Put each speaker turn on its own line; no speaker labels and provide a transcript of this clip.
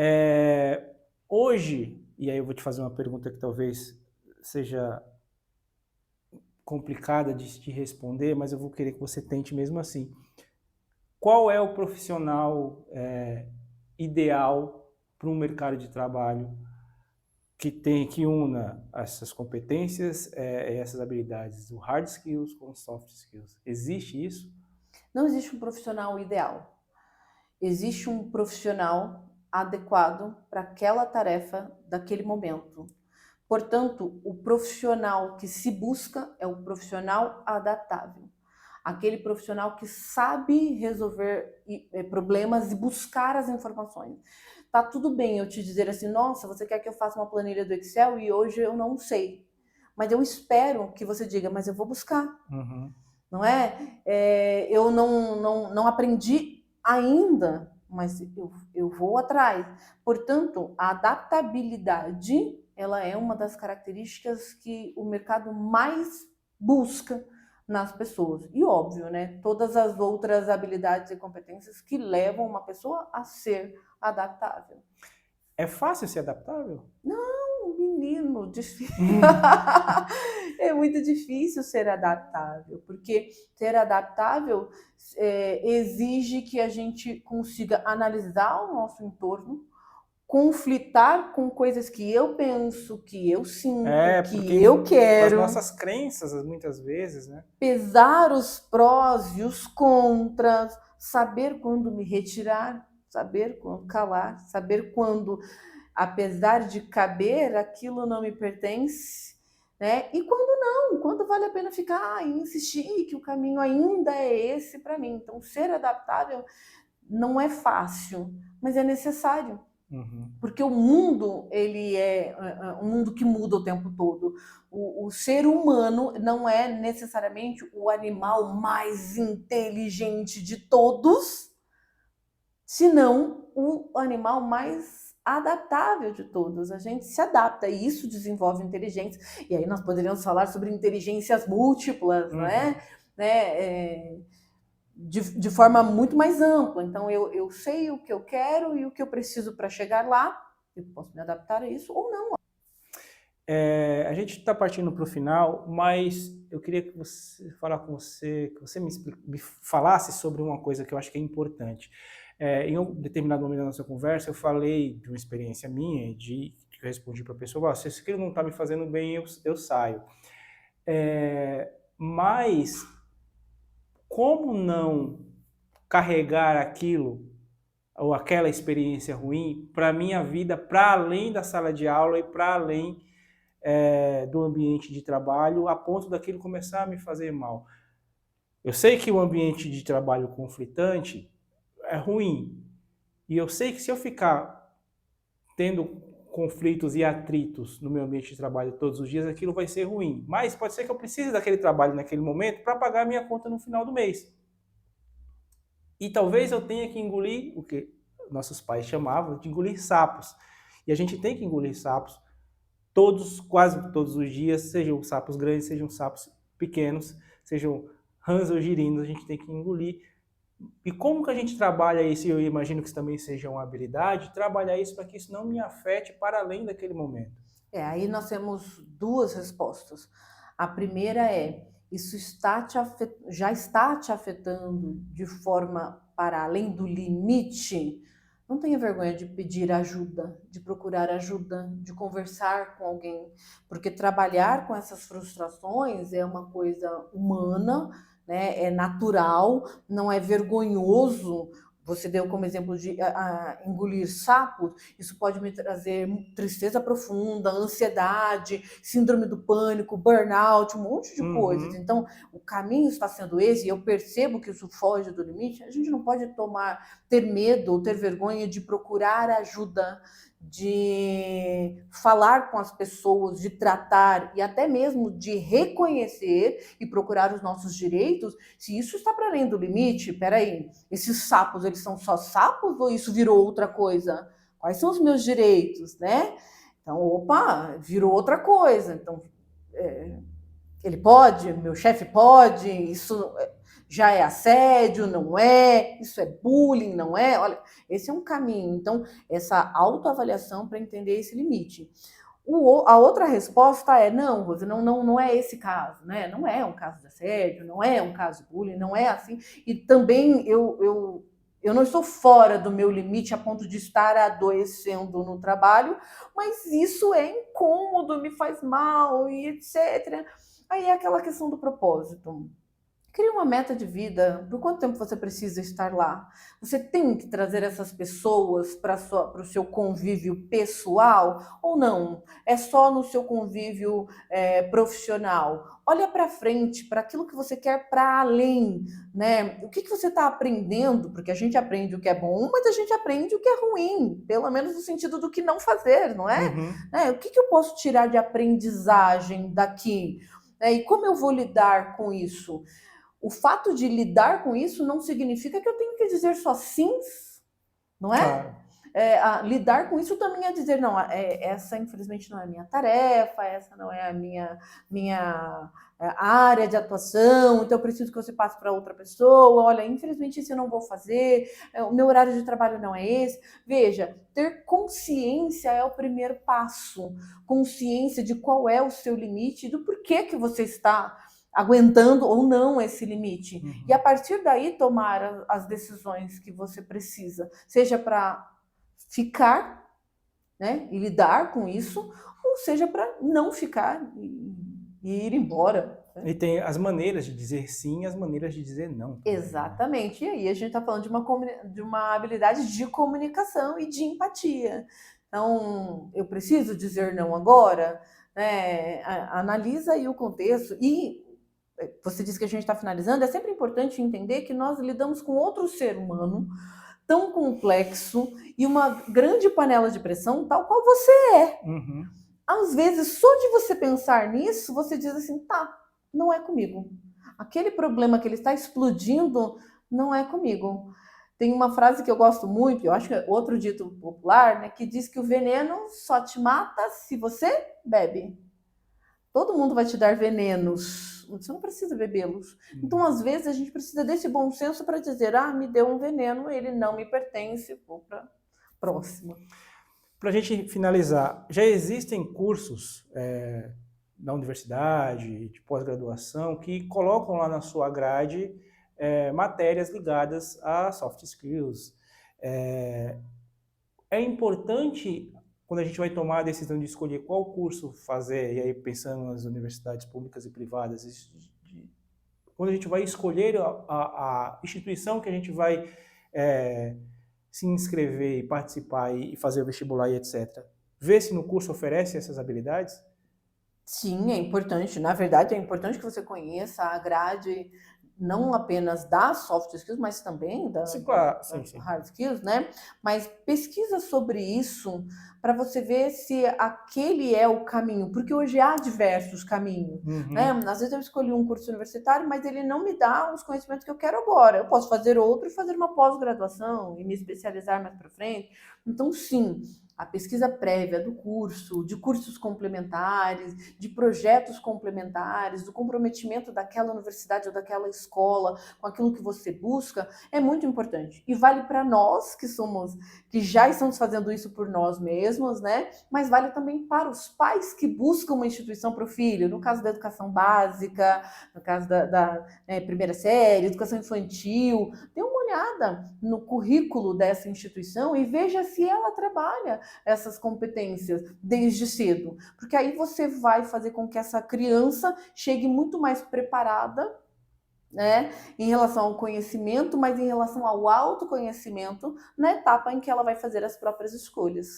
É, hoje, e aí eu vou te fazer uma pergunta que talvez seja complicada de te responder, mas eu vou querer que você tente mesmo assim. Qual é o profissional ideal para um mercado de trabalho que una essas competências, essas habilidades, o hard skills com os soft skills? Existe isso?
Não existe um profissional ideal. Existe um profissional adequado para aquela tarefa daquele momento. Portanto, o profissional que se busca é o profissional adaptável. Aquele profissional que sabe resolver problemas e buscar as informações. Tá tudo bem eu te dizer assim, nossa, você quer que eu faça uma planilha do Excel e hoje eu não sei. Mas eu espero que você diga, mas eu vou buscar.
Uhum.
Não é? Eu não aprendi ainda, mas eu vou atrás. Portanto, a adaptabilidade, ela é uma das características que o mercado mais busca nas pessoas. E óbvio, né? Todas as outras habilidades e competências que levam uma pessoa a ser adaptável.
É fácil ser adaptável?
Não, menino, difícil. É muito difícil ser adaptável, porque ser adaptável exige que a gente consiga analisar o nosso entorno, conflitar com coisas que eu penso, que eu sinto, que
Porque
eu
com as
quero,
nossas crenças, muitas vezes, né?
pesar os prós e os contras, saber quando me retirar, saber quando calar, saber quando, apesar de caber, aquilo não me pertence, né? E quando não, quando vale a pena ficar e insistir que o caminho ainda é esse para mim. Então, ser adaptável não é fácil, mas é necessário.
Uhum.
Porque o mundo, ele é um mundo que muda o tempo todo. O ser humano não é necessariamente o animal mais inteligente de todos, senão o animal mais adaptável de todos. A gente se adapta e isso desenvolve inteligência. E aí nós poderíamos falar sobre inteligências múltiplas,
Uhum.
de forma muito mais ampla. Então, eu sei o que eu quero e o que eu preciso para chegar lá, eu posso me adaptar a isso ou não.
A gente está partindo para o final, mas eu queria que você falar com você, que você me falasse sobre uma coisa que eu acho que é importante. Em um determinado momento da nossa conversa, eu falei de uma experiência minha, que eu respondi para a pessoa, se isso aqui não está me fazendo bem, eu saio. Mas como não carregar aquilo ou aquela experiência ruim para a minha vida, para além da sala de aula e para além do ambiente de trabalho, a ponto daquilo começar a me fazer mal. Eu sei que o ambiente de trabalho conflitante é ruim, e eu sei que se eu ficar tendo conflitos e atritos no meu ambiente de trabalho todos os dias, aquilo vai ser ruim. Mas pode ser que eu precise daquele trabalho naquele momento para pagar a minha conta no final do mês. E talvez eu tenha que engolir o que nossos pais chamavam de engolir sapos. E a gente tem que engolir sapos todos, quase todos os dias, sejam sapos grandes, sejam sapos pequenos, sejam rãs ou girinos, a gente tem que engolir. E como que a gente trabalha isso, e eu imagino que isso também seja uma habilidade, trabalhar isso para que isso não me afete para além daquele momento.
Aí nós temos duas respostas. A primeira é: isso já está te afetando de forma para além do limite? Não tenha vergonha de pedir ajuda, de procurar ajuda, de conversar com alguém, porque trabalhar com essas frustrações é uma coisa humana, né? É natural, não é vergonhoso. Você deu como exemplo de engolir sapos, isso pode me trazer tristeza profunda, ansiedade, síndrome do pânico, burnout, um monte de coisas.
Uhum.
Então, o caminho está sendo esse, e eu percebo que isso foge do limite. A gente não pode ter medo ou ter vergonha de procurar ajuda, de falar com as pessoas, de tratar e até mesmo de reconhecer e procurar os nossos direitos. Se isso está para além do limite, peraí, esses sapos, eles são só sapos ou isso virou outra coisa? Quais são os meus direitos, né? Então, opa, virou outra coisa. Então, é, Ele pode? Meu chefe pode? Isso já é assédio? Não é? Isso é bullying? Não é? Olha, esse é um caminho. Então, essa autoavaliação para entender esse limite. A outra resposta é não, Rose, não é esse caso, né? Não é um caso de assédio, não é um caso de bullying, não é assim. E também eu não estou fora do meu limite a ponto de estar adoecendo no trabalho, mas isso é incômodo, me faz mal e etc. Aí é aquela questão do propósito. Crie uma meta de vida. Por quanto tempo você precisa estar lá? Você tem que trazer essas pessoas para o seu convívio pessoal ou não? É só no seu convívio profissional? Olha para frente, para aquilo que você quer para além, né? O que você está aprendendo? Porque a gente aprende o que é bom, mas a gente aprende o que é ruim, pelo menos no sentido do que não fazer, não é?
Uhum.
O que eu posso tirar de aprendizagem daqui? E como eu vou lidar com isso? O fato de lidar com isso não significa que eu tenho que dizer só sims, não é?
Claro.
Lidar com isso também é dizer, não, essa infelizmente não é a minha tarefa, essa não é a minha área de atuação, então eu preciso que você passe para outra pessoa, olha, infelizmente isso eu não vou fazer, o meu horário de trabalho não é esse. Veja, ter consciência é o primeiro passo, consciência de qual é o seu limite e do porquê que você está aguentando ou não esse limite.
Uhum.
E a partir daí tomar as decisões que você precisa, seja para ficar, né, e lidar com isso, ou seja para não ficar e ir embora.
E tem as maneiras de dizer sim e as maneiras de dizer não também, né?
Exatamente. E aí a gente está falando de uma habilidade de comunicação e de empatia. Então, eu preciso dizer não agora? Analisa aí o contexto. E você disse que a gente está finalizando, é sempre importante entender que nós lidamos com outro ser humano tão complexo e uma grande panela de pressão, tal qual você é.
Uhum.
Às vezes, só de você pensar nisso, você diz assim, tá, não é comigo. Aquele problema que ele está explodindo não é comigo. Tem uma frase que eu gosto muito, eu acho que é outro dito popular, né, que diz que o veneno só te mata se você bebe. Todo mundo vai te dar venenos, você não precisa bebê-los. Então, às vezes, a gente precisa desse bom senso para dizer, me deu um veneno, ele não me pertence, vou para a próxima.
Para a gente finalizar, já existem cursos na universidade, de pós-graduação, que colocam lá na sua grade matérias ligadas a soft skills. É importante, quando a gente vai tomar a decisão de escolher qual curso fazer, e aí pensando nas universidades públicas e privadas, quando a gente vai escolher a instituição que a gente vai se inscrever e participar e fazer o vestibular e etc., ver se no curso oferece essas habilidades?
Sim, é importante. Na verdade, é importante que você conheça a grade não apenas das soft skills, mas também das hard skills, né? Mas pesquisa sobre isso para você ver se aquele é o caminho, porque hoje há diversos caminhos, né? Às vezes eu escolhi um curso universitário, mas ele não me dá os conhecimentos que eu quero agora. Eu posso fazer outro e fazer uma pós-graduação e me especializar mais para frente. Então, sim, a pesquisa prévia do curso, de cursos complementares, de projetos complementares, do comprometimento daquela universidade ou daquela escola com aquilo que você busca, é muito importante. E vale para nós que já estamos fazendo isso por nós mesmos, né? Mas vale também para os pais que buscam uma instituição para o filho, no caso da educação básica, no caso da primeira série, educação infantil. Dê uma olhada no currículo dessa instituição e veja se ela trabalha essas competências desde cedo, porque aí você vai fazer com que essa criança chegue muito mais preparada, né, em relação ao conhecimento, mas em relação ao autoconhecimento na etapa em que ela vai fazer as próprias escolhas.